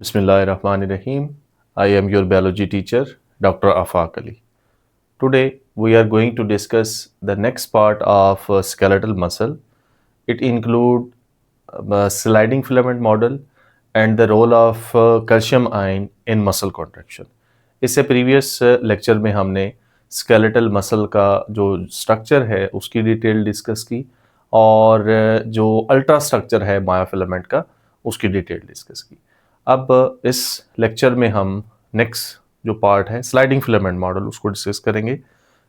Bismillahirrahmanirrahim. I am your biology teacher, Dr. Afaq Ali. Today, we are going to discuss the next part of skeletal muscle. It includes sliding filament model and the role of calcium ion in muscle contraction. इससे previous lecture में हमने skeletal muscle का जो structure है उसकी detail discuss की और जो अल्ट्रा स्ट्रक्चर है मायोफिलामेंट का उसकी डिटेल डिस्कस की। अब इस लेक्चर में हम नेक्स्ट जो पार्ट है स्लाइडिंग फिलामेंट मॉडल उसको डिस्कस करेंगे।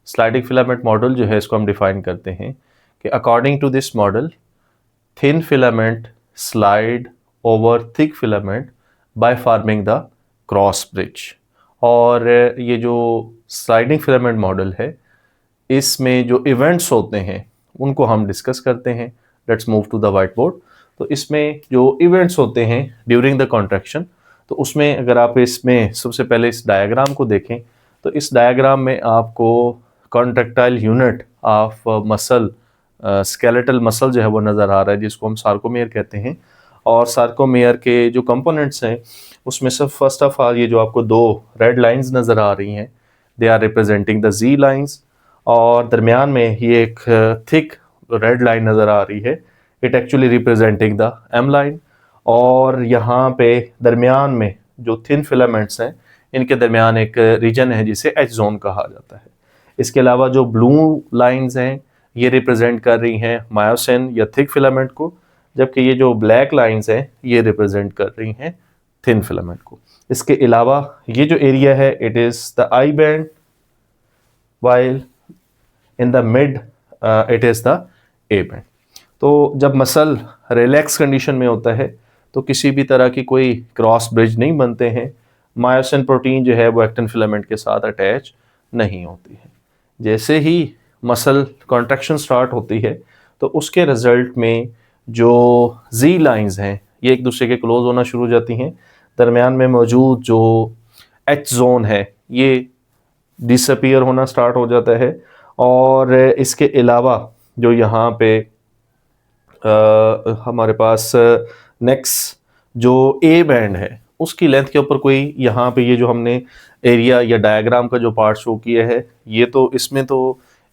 स्लाइडिंग फिलामेंट मॉडल जो है इसको हम डिफाइन करते हैं कि according to this model thin filament slide over thick filament by forming the cross bridge. और ये जो स्लाइडिंग फिलामेंट मॉडल है इसमें जो इवेंट्स होते हैं उनको हम डिस्कस करते हैं। Let's move to the white board. तो इसमें जो इवेंट्स होते हैं ड्यूरिंग द कॉन्ट्रैक्शन, तो उसमें अगर आप इसमें सबसे पहले इस डायग्राम को देखें तो इस डायग्राम में आपको contractile unit of muscle skeletal muscle जो है वो नज़र आ रहा है जिसको हम सार्कोमेयर कहते हैं। और सार्कोमेयर के जो कंपोनेंट्स हैं उसमें सब फर्स्ट ऑफ ऑल ये जो आपको दो रेड लाइंस नज़र आ रही हैं they are representing the G lines, और दरमियान में ये एक थिक रेड लाइन नज़र आ रही है, it actually representing the M line. और यहाँ पे दरमियान में जो थिन फिलामेंट्स हैं इनके दरमियान एक रीजन है जिसे एच जोन कहा जाता है। इसके अलावा जो ब्लू लाइंस हैं ये रिप्रेजेंट कर रही हैं मायोसिन या थिक फिलामेंट को, जबकि ये जो ब्लैक लाइंस हैं ये रिप्रेजेंट कर रही हैं थिन फिलामेंट को। इसके अलावा ये जो एरिया है it is the I band, while in the mid it is the A band. तो जब मसल रिलैक्स कंडीशन में होता है तो किसी भी तरह की कोई क्रॉस ब्रिज नहीं बनते हैं, मायोसिन प्रोटीन जो है वो एक्टिन फिलामेंट के साथ अटैच नहीं होती है। जैसे ही मसल कॉन्ट्रैक्शन स्टार्ट होती है तो उसके रिजल्ट में जो जी लाइंस हैं ये एक दूसरे के क्लोज होना शुरू हो जाती हैं। दरमियान में मौजूद जो एच जोन है ये डिसअपीयर होना स्टार्ट हो जाता है। और इसके अलावा जो यहाँ पे हमारे पास नेक्स्ट जो ए बैंड है उसकी लेंथ के ऊपर कोई यहाँ पे ये जो हमने एरिया या डायग्राम का जो पार्ट शो किया है ये तो इसमें तो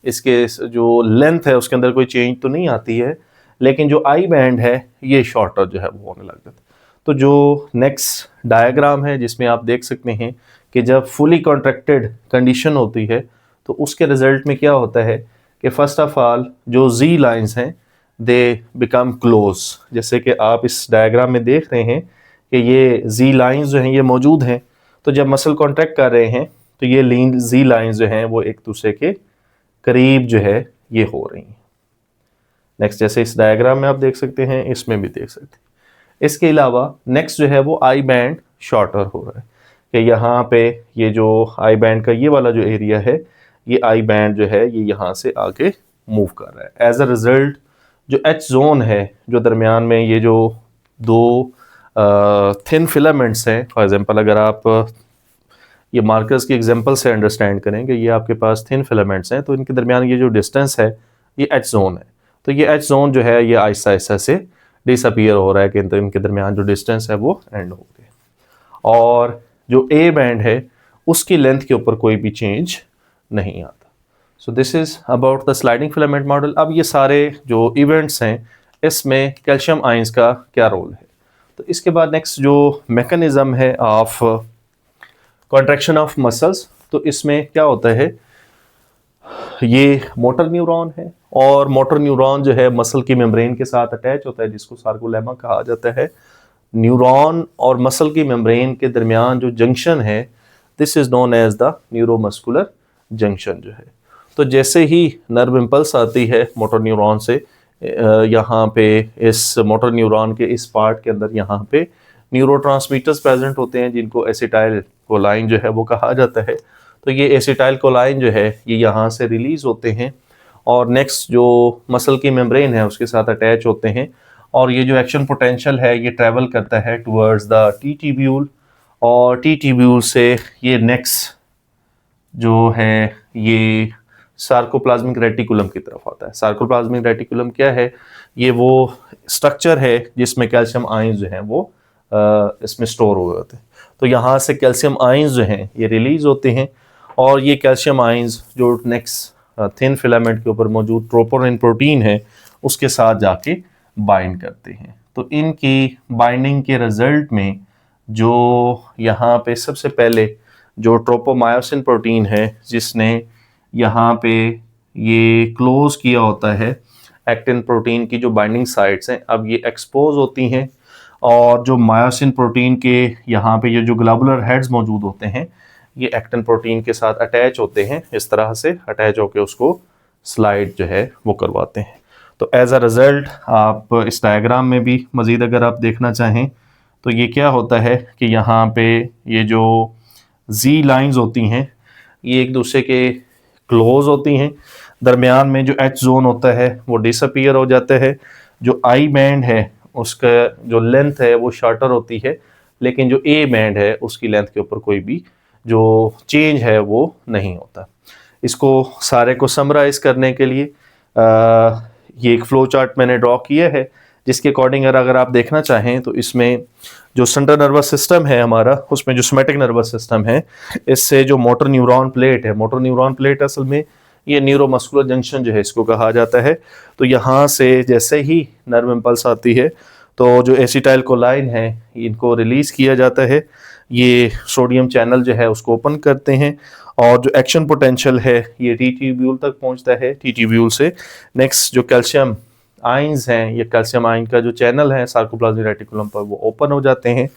इसके जो लेंथ है उसके अंदर कोई चेंज तो नहीं आती है, लेकिन जो आई बैंड है ये शॉर्टर जो है वो होने लग जाता है। तो जो नेक्स्ट डायग्राम है जिसमें आप देख सकते हैं कि जब फुली कॉन्ट्रैक्टेड कंडीशन होती है तो उसके रिजल्ट में क्या होता है कि फर्स्ट ऑफ ऑल जो जी लाइंस हैं दे बिकम क्लोज। जैसे कि आप इस डायग्राम में देख रहे हैं कि ये जी लाइंस जो हैं ये मौजूद हैं, तो जब मसल कॉन्ट्रैक्ट कर रहे हैं तो ये जी लाइंस जो हैं वो एक दूसरे के करीब जो है ये हो रही हैं। नेक्स्ट जैसे इस डायग्राम में आप देख सकते हैं इसमें भी देख सकते हैं। इसके अलावा नेक्स्ट जो है वो आई बैंड शॉर्टर हो रहा है कि यहाँ पे ये जो आई बैंड का ये वाला जो एरिया है ये आई बैंड जो है ये यहाँ से आगे मूव कर रहा है। एज अ रिजल्ट जो एच जोन है जो दरमियान में ये जो दो थिन फिलामेंट्स हैं, फॉर एग्जांपल अगर आप ये मार्कर्स की एग्जांपल से अंडरस्टैंड करें कि ये आपके पास थिन फिलामेंट्स हैं तो इनके दरमियान ये जो डिस्टेंस है ये एच जोन है। तो ये एच जोन जो है ये आहिस्ता आहिस्ता से डिसअपीयर हो रहा है कि इनके दरमियान जो डिस्टेंस है वो एंड हो गया, और जो ए बैंड है उसकी लेंथ के ऊपर कोई भी चेंज नहीं आता। So this is about the sliding filament model. अब ये सारे जो इवेंट्स हैं इसमें कैल्शियम आयंस का क्या रोल है, तो इसके बाद नेक्स्ट जो मैकेनिज्म है ऑफ कॉन्ट्रैक्शन ऑफ मसल्स, तो इसमें क्या होता है ये मोटर न्यूरॉन है और मोटर न्यूरॉन जो है मसल की मेम्ब्रेन के साथ अटैच होता है जिसको सार्कोलेमा कहा जाता है। न्यूरॉन और मसल की मेम्ब्रेन के दरमियान जो जंक्शन है this is known as the neuromuscular junction जो है। तो जैसे ही नर्व इम्पल्स आती है मोटर न्यूरॉन से यहाँ पे इस मोटर न्यूरॉन के इस पार्ट के अंदर यहाँ पे न्यूरोट्रांसमीटर्स प्रेजेंट होते हैं जिनको एसिटाइल कोलाइन जो है वो कहा जाता है। तो ये एसिटाइल कोलाइन जो है ये यहाँ से रिलीज़ होते हैं और नेक्स्ट जो मसल की मेम्ब्रेन है उसके साथ अटैच होते हैं, और ये जो एक्शन पोटेंशियल है ये ट्रैवल करता है टुवर्ड्स द टी ट्यूब्यूल, और टी ट्यूब्यूल से ये नेक्स्ट जो है ये सार्कोप्लाज्मिक रेटिकुलम की तरफ आता है। सार्कोप्लाज्मिक रेटिकुलम क्या है, ये वो स्ट्रक्चर है जिसमें कैल्शियम आयंस जो हैं वो इसमें स्टोर हुए होते हैं। तो यहाँ से कैल्शियम आयंस जो हैं ये रिलीज होते हैं और ये कैल्शियम आयंस जो नेक्स्ट थिन फिलामेंट के ऊपर मौजूद ट्रोपोनिन प्रोटीन है उसके साथ जाके बाइंड करते हैं। तो इनकी बाइंडिंग के रिजल्ट में जो यहाँ पे सबसे पहले जो ट्रोपोमायोसिन प्रोटीन है जिसने यहाँ पे ये क्लोज किया होता है एक्टिन प्रोटीन की जो बाइंडिंग साइट्स हैं, अब ये एक्सपोज होती हैं और जो मायोसिन प्रोटीन के यहाँ पे ये जो ग्लोबुलर हेड्स मौजूद होते हैं ये एक्टिन प्रोटीन के साथ अटैच होते हैं, इस तरह से अटैच होकर उसको स्लाइड जो है वो करवाते हैं। तो एज अ रिज़ल्ट आप इस डायग्राम में भी मज़ीद अगर आप देखना चाहें तो ये क्या होता है कि यहाँ पे ये जो जी लाइंस होती हैं ये एक दूसरे के क्लोज होती हैं, दरमियान में जो एच जोन होता है वो डिसअपीयर हो जाता है, जो आई बैंड है उसका जो लेंथ है वो शॉर्टर होती है, लेकिन जो ए बैंड है उसकी लेंथ के ऊपर कोई भी जो चेंज है वो नहीं होता। इसको सारे को समराइज करने के लिए ये एक फ्लो चार्ट मैंने ड्रॉ किया है जिसके अकॉर्डिंग अगर आप देखना चाहें तो इसमें जो सेंट्रल नर्वस सिस्टम है हमारा उसमें जो सोमैटिक नर्वस सिस्टम है इससे जो मोटर न्यूरॉन प्लेट है, मोटर न्यूरॉन प्लेट असल में ये न्यूरोमस्कुलर जंक्शन जो है इसको कहा जाता है। तो यहाँ से जैसे ही नर्व इम्पल्स आती है तो जो एसिटाइल कोलाइन है इनको रिलीज़ किया जाता है, ये सोडियम चैनल जो है उसको ओपन करते हैं और जो एक्शन पोटेंशियल है ये टी ट्यूब्यूल तक पहुँचता है। टी ट्यूब्यूल से नेक्स्ट जो कैल्शियम आइंस हैं, ये कैल्शियम आइन का जो चैनल है सार्कोप्लाज्मिक रेटिकुलम पर वो ओपन हो जाते हैं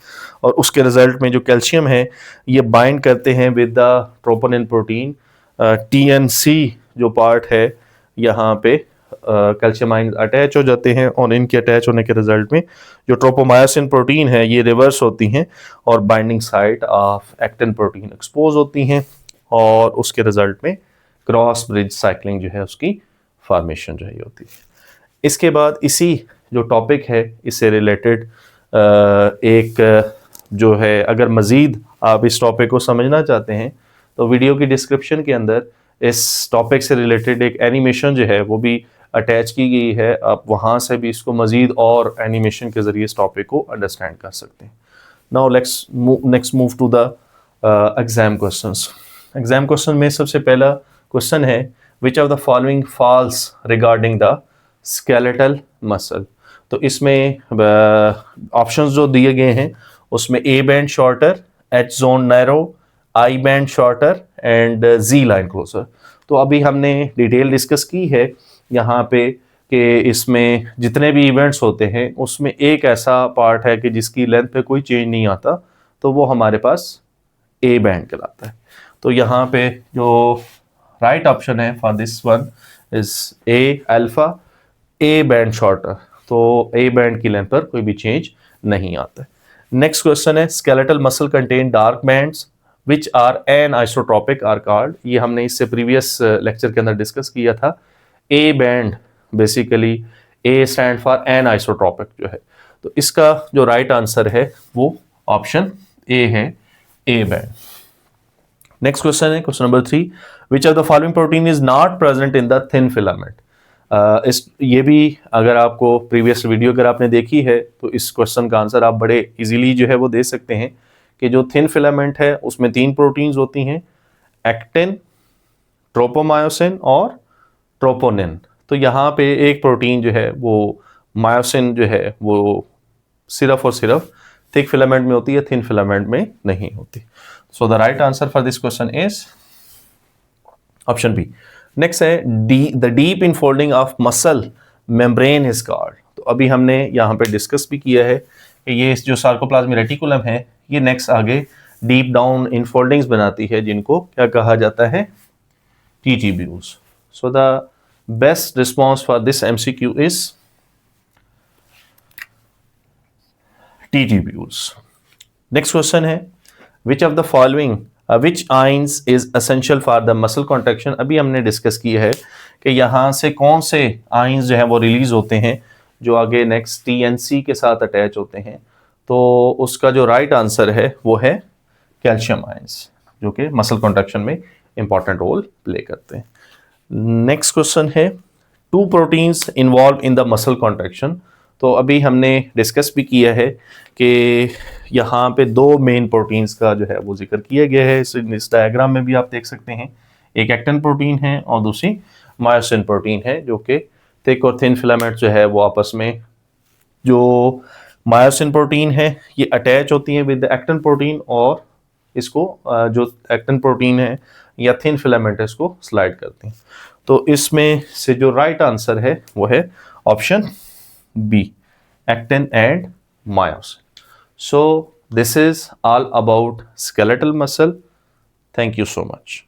और उसके रिजल्ट में जो कैल्शियम है ये बाइंड करते हैं with the troponin protein. TNC जो पार्ट है यहाँ पे कैल्शियम आइन अटैच हो जाते हैं और इनके अटैच होने के रिजल्ट में जो ट्रोपोमायोसिन प्रोटीन है ये रिवर्स होती हैं और binding site of actin protein expose होती हैं और उसके रिजल्ट में क्रॉस ब्रिज साइक्लिंग जो है उसकी फॉर्मेशन जो है होती है। इसके बाद इसी जो टॉपिक है इससे रिलेटेड एक जो है अगर मज़ीद आप इस टॉपिक को समझना चाहते हैं तो वीडियो की डिस्क्रिप्शन के अंदर इस टॉपिक से रिलेटेड एक एनिमेशन जो है वो भी अटैच की गई है, आप वहाँ से भी इसको मज़ीद और एनिमेशन के ज़रिए इस टॉपिक को अंडरस्टैंड कर सकते हैं। Now let's next move to the exam questions. Exam question में सबसे पहला क्वेश्चन है which of the following false regarding the skeletal muscle. तो इसमें ऑप्शंस जो दिए गए हैं उसमें A band shorter, H zone narrow, I band shorter and G line closer. तो अभी हमने डिटेल डिस्कस की है यहाँ पे कि इसमें जितने भी इवेंट्स होते हैं उसमें एक ऐसा पार्ट है कि जिसकी लेंथ पे कोई चेंज नहीं आता तो वो हमारे पास ए बैंड कहलाता है। तो यहाँ पे जो राइट ऑप्शन है for this one is a alpha, A band shorter. तो ए बैंड की लेंथ पर कोई भी चेंज नहीं आता है। नेक्स्ट क्वेश्चन है skeletal muscle contain dark bands which are anisotropic are called. ये हमने इससे प्रीवियस लेक्चर के अंदर डिस्कस किया था। A band basically A stand for an isotropic जो है, तो इसका जो राइट आंसर है वो ऑप्शन ए है, ए बैंड। नेक्स्ट क्वेश्चन है question number 3 which of the following protein is not present in the thin filament. ये भी अगर आपको प्रीवियस वीडियो अगर आपने देखी है तो इस क्वेश्चन का आंसर आप बड़े इजीली जो है वो दे सकते हैं कि जो थिन फिलामेंट है उसमें 3 प्रोटीन्स होती हैं, एक्टिन, ट्रोपोमायोसिन और ट्रोपोनिन। तो यहाँ पे एक प्रोटीन जो है वो मायोसिन जो है वो सिर्फ और सिर्फ थिक फिलामेंट में होती है, थिन फिलामेंट में नहीं होती। So the right answer for this question is option B. Next है the deep infolding of muscle membrane is called. तो अभी हमने यहाँ पे डिस्कस भी किया है कि ये जो सार्कोप्लाज्मिक रेटिकुलम है ये नेक्स्ट आगे डीप डाउन इनफोल्डिंग्स बनाती है जिनको क्या कहा जाता है, T tubules. So the best response for this MCQ is T tubules. Next question है which of the following which ions is essential for the muscle contraction. अभी हमने डिस्कस किया है कि यहाँ से कौन से आइंस जो है वो रिलीज होते हैं जो आगे नेक्स्ट टीएनसी के साथ अटैच होते हैं। तो उसका जो राइट आंसर है वो है कैल्शियम आइंस जो कि मसल कॉन्ट्रैक्शन में इंपॉर्टेंट रोल प्ले करते हैं। नेक्स्ट क्वेश्चन है 2 proteins involve in the muscle contraction. तो अभी हमने डिस्कस भी किया है कि यहाँ पे दो मेन प्रोटीन्स का जो है वो जिक्र किया गया है। इस डायग्राम में भी आप देख सकते हैं, एक एक्टिन प्रोटीन है और दूसरी मायोसिन प्रोटीन है, जो कि थिक और थिन फिलामेंट जो है वो आपस में, जो मायोसिन प्रोटीन है ये अटैच होती है विद एक्टिन प्रोटीन, और इसको जो एक्टिन प्रोटीन है या थिन फिलामेंट है इसको स्लाइड करते हैं। तो इसमें से जो राइट आंसर है वो है option B, actin and myosin. So this is all about skeletal muscle. Thank you so much.